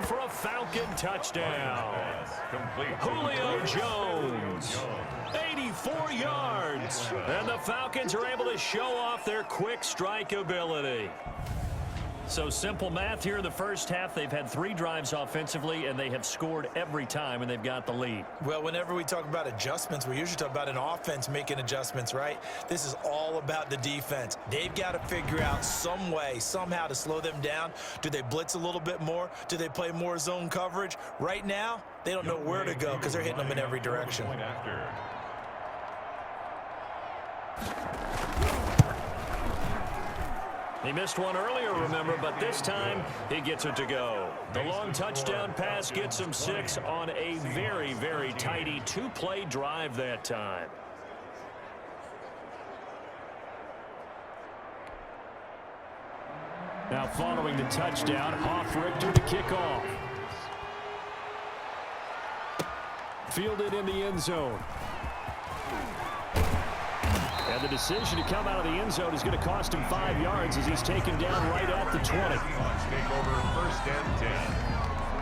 for a Falcon touchdown. Julio Jones, 84 yards. And the Falcons are able to show off their quick strike ability. So simple math here in the first half. They've had 3 drives offensively, and they have scored every time, and they've got the lead. Well, whenever we talk about adjustments, we usually talk about an offense making adjustments, right? This is all about the defense. They've got to figure out some way, somehow to slow them down. Do they blitz a little bit more? Do they play more zone coverage? Right now, they don't know where to go because they're hitting them in every direction. He missed one earlier, remember, but this time he gets it to go. The long touchdown pass gets him 6 on a very, very tidy 2-play drive that time. Now following the touchdown, Hoff-Richter to kick off. Fielded in the end zone. And the decision to come out of the end zone is going to cost him 5 yards as he's taken down right at the 20. Take over 1st and 10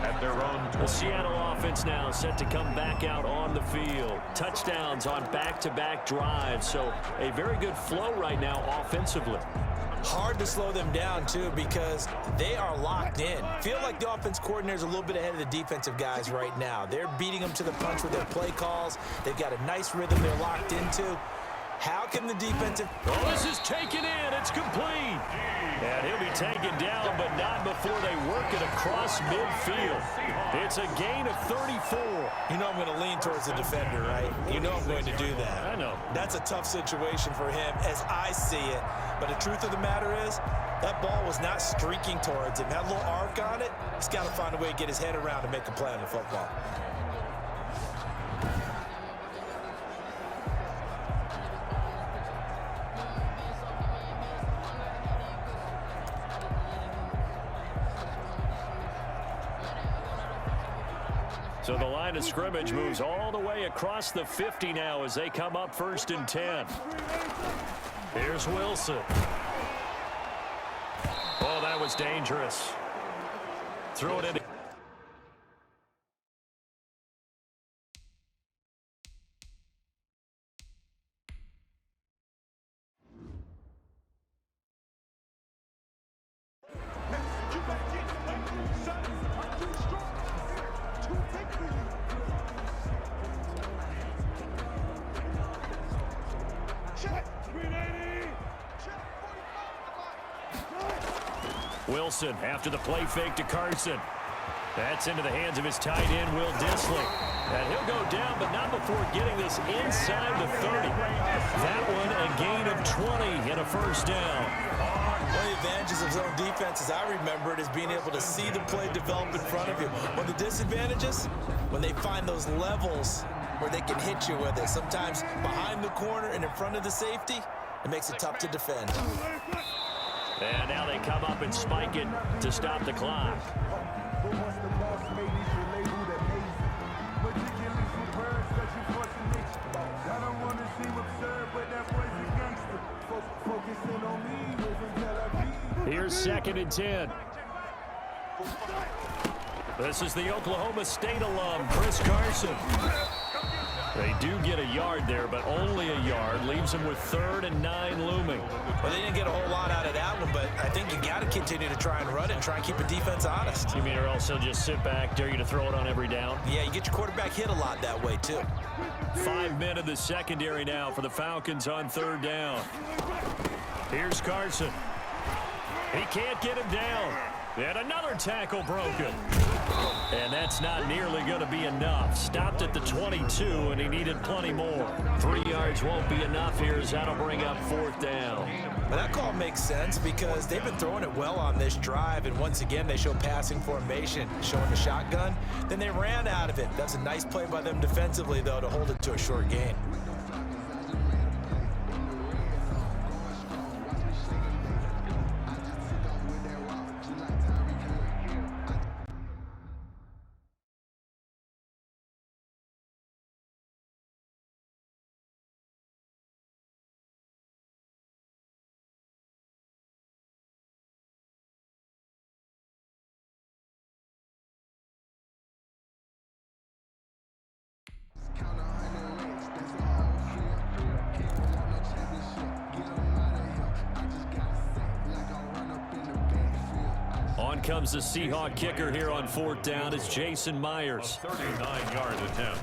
at their own 20. The Seattle offense now set to come back out on the field. Touchdowns on back-to-back drives. So a very good flow right now offensively. Hard to slow them down, too, because they are locked in. Feel like the offense coordinator is a little bit ahead of the defensive guys right now. They're beating them to the punch with their play calls. They've got a nice rhythm they're locked into. How can the defensive... Oh, this is taken in. It's complete. And he'll be taken down, but not before they work it across midfield. It's a gain of 34. You know I'm going to lean towards the defender, right? You know I'm going to do that. I know. That's a tough situation for him as I see it. But the truth of the matter is, that ball was not streaking towards him. Had a little arc on it. He's got to find a way to get his head around and make a play on the football. So the line of scrimmage moves all the way across the 50 now as they come up 1st and 10. Here's Wilson. Oh, that was dangerous. Throw it in. Wilson after the play fake to Carson. That's into the hands of his tight end, Will Dissly. And he'll go down, but not before getting this inside the 30. That one a gain of 20 and a 1st down. One of the advantages of zone defense, as I remember it, is being able to see the play develop in front of you. One of the disadvantages, when they find those levels where they can hit you with it. Sometimes behind the corner and in front of the safety, it makes it tough to defend. And now they come up and spike it to stop the clock. Here's 2nd and 10. This is the Oklahoma State alum, Chris Carson. They do get a yard there, but only a yard. Leaves them with 3rd and 9 looming. Well, they didn't get a whole lot out of that one, but I think you got to continue to try and run it and try and keep the defense honest. You mean or else they'll just sit back, dare you to throw it on every down? Yeah, you get your quarterback hit a lot that way, too. 5 men in the secondary now for the Falcons on 3rd down. Here's Carson. He can't get him down. And another tackle broken. And that's not nearly going to be enough. Stopped at the 22, and he needed plenty more. 3 yards won't be enough here as that'll bring up 4th down. Well, that call makes sense because they've been throwing it well on this drive, and once again they show passing formation, showing the shotgun. Then they ran out of it. That's a nice play by them defensively, though, to hold it to a short gain. comes the Seahawk kicker here on 4th down. It's Jason Myers. 39-yard attempt.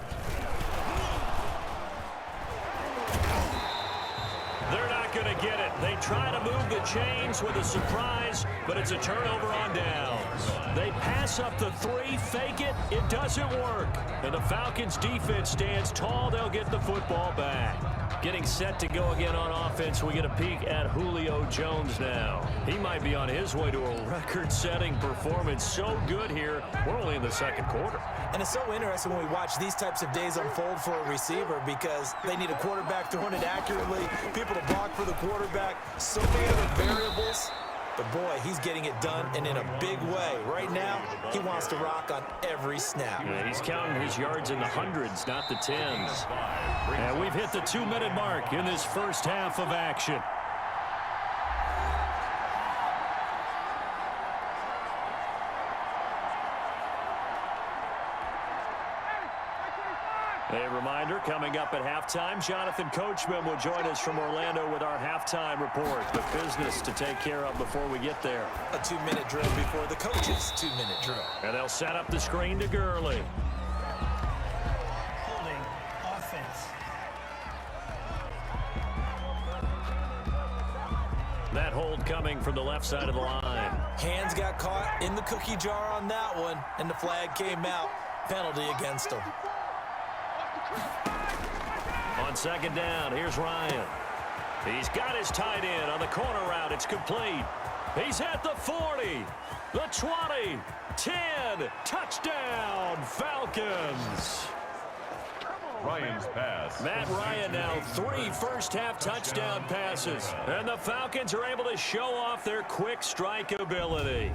They're not going to get it. They try to move the chains with a surprise, but it's a turnover on downs. They pass up the 3, fake it. It doesn't work. And the Falcons defense stands tall. They'll get the football back. Getting set to go again on offense, we get a peek at Julio Jones now. He might be on his way to a record-setting performance. So good here. We're only in the second quarter. And it's so interesting when we watch these types of days unfold for a receiver because they need a quarterback throwing it accurately, people to block for the quarterback, so many other variables. But, boy, he's getting it done, and in a big way. Right now, he wants to rock on every snap. Yeah, he's counting his yards in the hundreds, not the tens. And we've hit the 2-minute mark in this first half of action. A reminder, coming up at halftime, Jonathan Coachman will join us from Orlando with our halftime report. The business to take care of before we get there. A 2-minute drill before the coach's 2-minute drill. And they'll set up the screen to Gurley. Holding offense. That hold coming from the left side of the line. Hands got caught in the cookie jar on that one, and the flag came out. Penalty against him. On second down, here's Ryan. He's got his tight end on the corner route. It's complete. He's at the 40, the 20, 10. Touchdown, Falcons. Ryan's pass. Matt Ryan now 3 first-half touchdown passes. And the Falcons are able to show off their quick strike ability.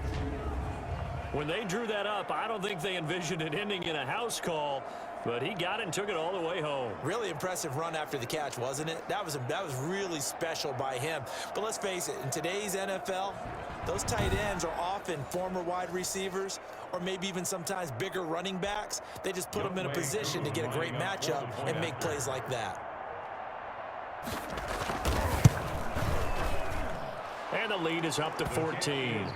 When they drew that up, I don't think they envisioned it ending in a house call. But he got it and took it all the way home. Really impressive run after the catch, wasn't it? That was really special by him. But let's face it, in today's NFL, those tight ends are often former wide receivers or maybe even sometimes bigger running backs. They just put them in a position to get a great matchup and make plays like that. And the lead is up to 14.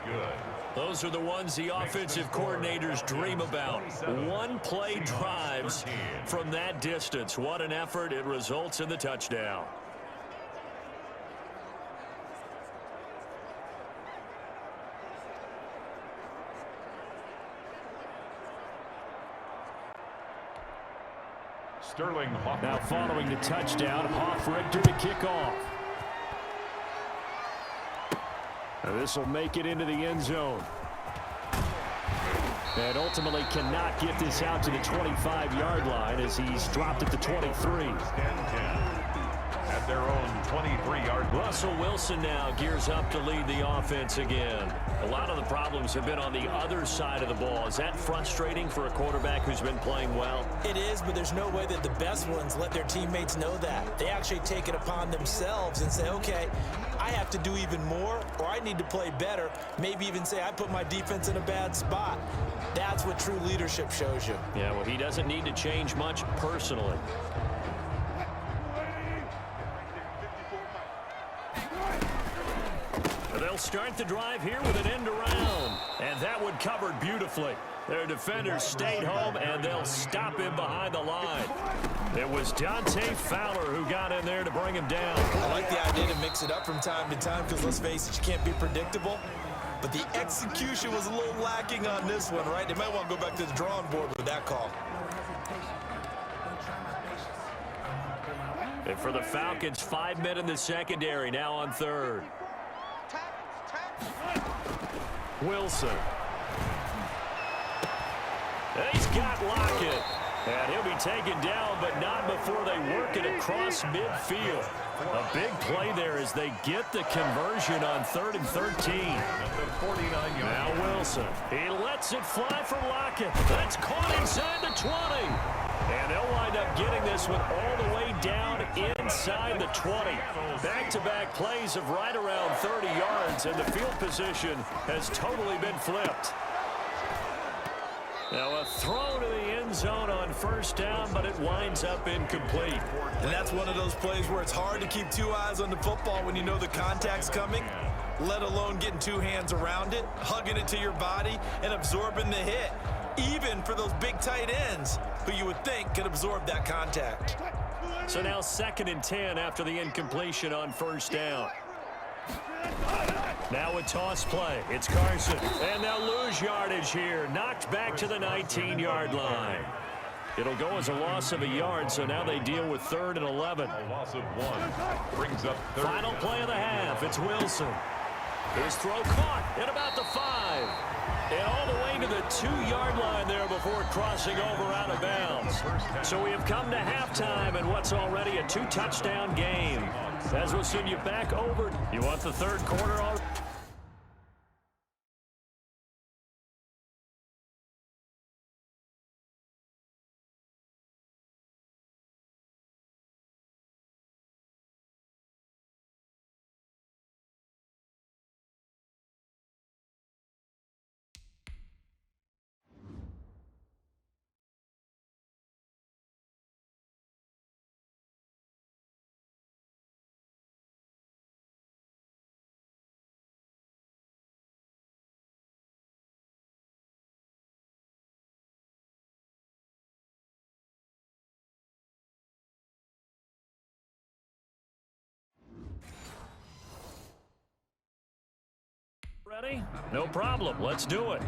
Those are the ones the offensive coordinators dream about. One-play drives from that distance. What an effort. It results in the touchdown. Sterling Hoffman. Now following the touchdown, Hoff-Richter to kick off. Now this will make it into the end zone. And ultimately cannot get this out to the 25-yard line as he's dropped at the 23. At their own 23-yard. Russell Wilson now gears up to lead the offense again. A lot of the problems have been on the other side of the ball. Is that frustrating for a quarterback who's been playing well? It is, but there's no way that the best ones let their teammates know that. They actually take it upon themselves and say, okay, I have to do even more, or I need to play better. Maybe even say I put my defense in a bad spot. That's what true leadership shows you. Yeah, well, he doesn't need to change much personally. They'll start the drive here with an end around. And that one covered beautifully. Their defenders stayed home, and they'll stop him behind the line. It was Dante Fowler who got in there to bring him down. I like the idea to mix it up from time to time because, let's face it, you can't be predictable. But the execution was a little lacking on this one, right? They might want to go back to the drawing board with that call. And for the Falcons, 5 men in the secondary, now on third. Wilson. He's got Lockett. And he'll be taken down, but not before they work it across midfield. A big play there as they get the conversion on 3rd and 13. Now Wilson. He lets it fly for Lockett. That's caught inside the 20. And they'll wind up getting this one all the way down inside the 20. Back-to-back plays of right around 30 yards, and the field position has totally been flipped. Now a throw to the end end zone on first down, but it winds up incomplete. And that's one of those plays where it's hard to keep two eyes on the football when you know the contact's coming, let alone getting two hands around it, hugging it to your body, and absorbing the hit, even for those big tight ends who you would think could absorb that contact. So now 2nd and 10 after the incompletion on first down. Now a toss play. It's Carson. And they'll lose yardage here. Knocked back to the 19-yard line. It'll go as a loss of a yard, so now they deal with 3rd and 11. A loss of 1 brings up 3rd. Final play of the half. It's Wilson. His throw caught at about the 5. And all the way to the 2-yard line there before crossing over out of bounds. So we have come to halftime in what's already a 2-touchdown game. As we'll send you back over. You want the 3rd quarter already? Ready? No problem. Let's do it.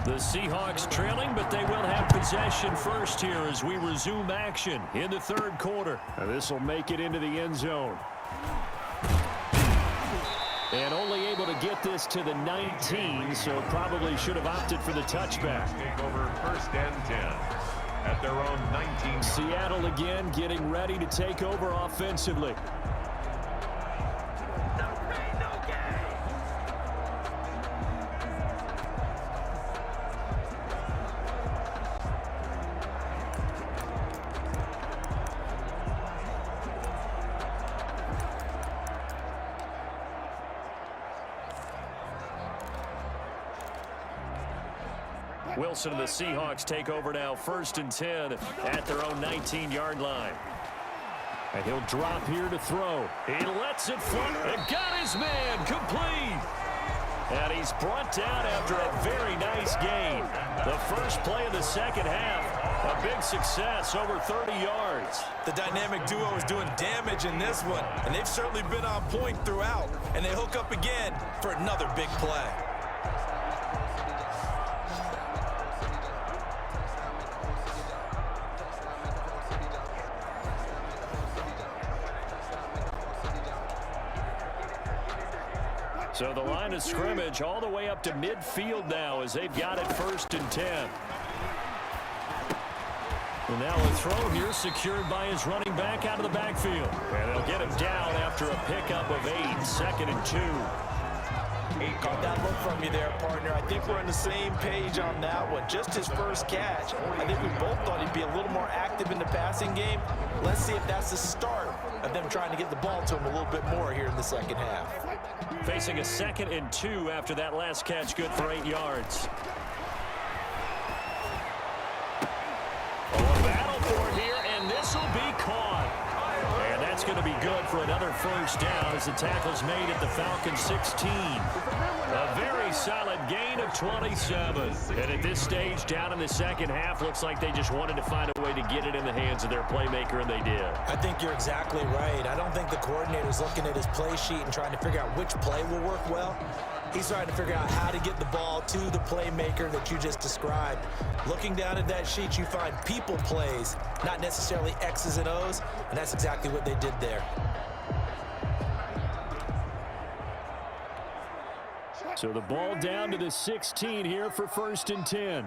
The Seahawks trailing, but they will have possession first here as we resume action in the 3rd quarter. This will make it into the end zone. And only able to get this to the 19, so probably should have opted for the touchback. Take over 1st and 10 at their own 19. Seattle again getting ready to take over offensively. Wilson and the Seahawks take over now 1st and 10 at their own 19-yard line. And he'll drop here to throw. He lets it fly and got his man complete. And he's brought down after a very nice gain. The first play of the 2nd half, a big success, over 30 yards. The dynamic duo is doing damage in this one, and they've certainly been on point throughout. And they hook up again for another big play. So the line of scrimmage all the way up to midfield now as they've got it 1st and 10. And now a throw here secured by his running back out of the backfield. And they'll get him down after a pickup of 8, 2nd and 2. Caught that look from you there, partner. I think we're on the same page on that one. Just his first catch. I think we both thought he'd be a little more active in the passing game. Let's see if that's the start of them trying to get the ball to him a little bit more here in the 2nd half. Facing a 2nd and 2 after that last catch, good for 8 yards. Oh, a battle for it here, and this will be caught. And that's going to be good for another first down as the tackle's made at the Falcons 16. A very solid gain of 27. And at this stage, down in the 2nd half, looks like they just wanted to find a way to get it in the hands of their playmaker, and they did. I think you're exactly right. I don't think the coordinator's looking at his play sheet and trying to figure out which play will work well. He's trying to figure out how to get the ball to the playmaker that you just described. Looking down at that sheet, you find people plays, not necessarily X's and O's, and that's exactly what they did there. So the ball down to the 16 here for 1st and 10.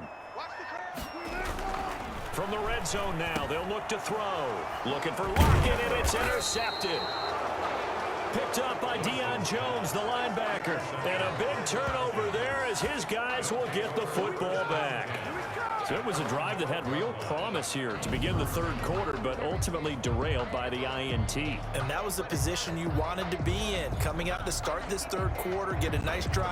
From the red zone now, they'll look to throw. Looking for Lockett, and it's intercepted. Picked up by Deion Jones, the linebacker. And a big turnover there as his guys will get the football back. So it was a drive that had real promise here to begin the 3rd quarter, but ultimately derailed by the INT. And that was the position you wanted to be in. Coming out to start this 3rd quarter, get a nice drive.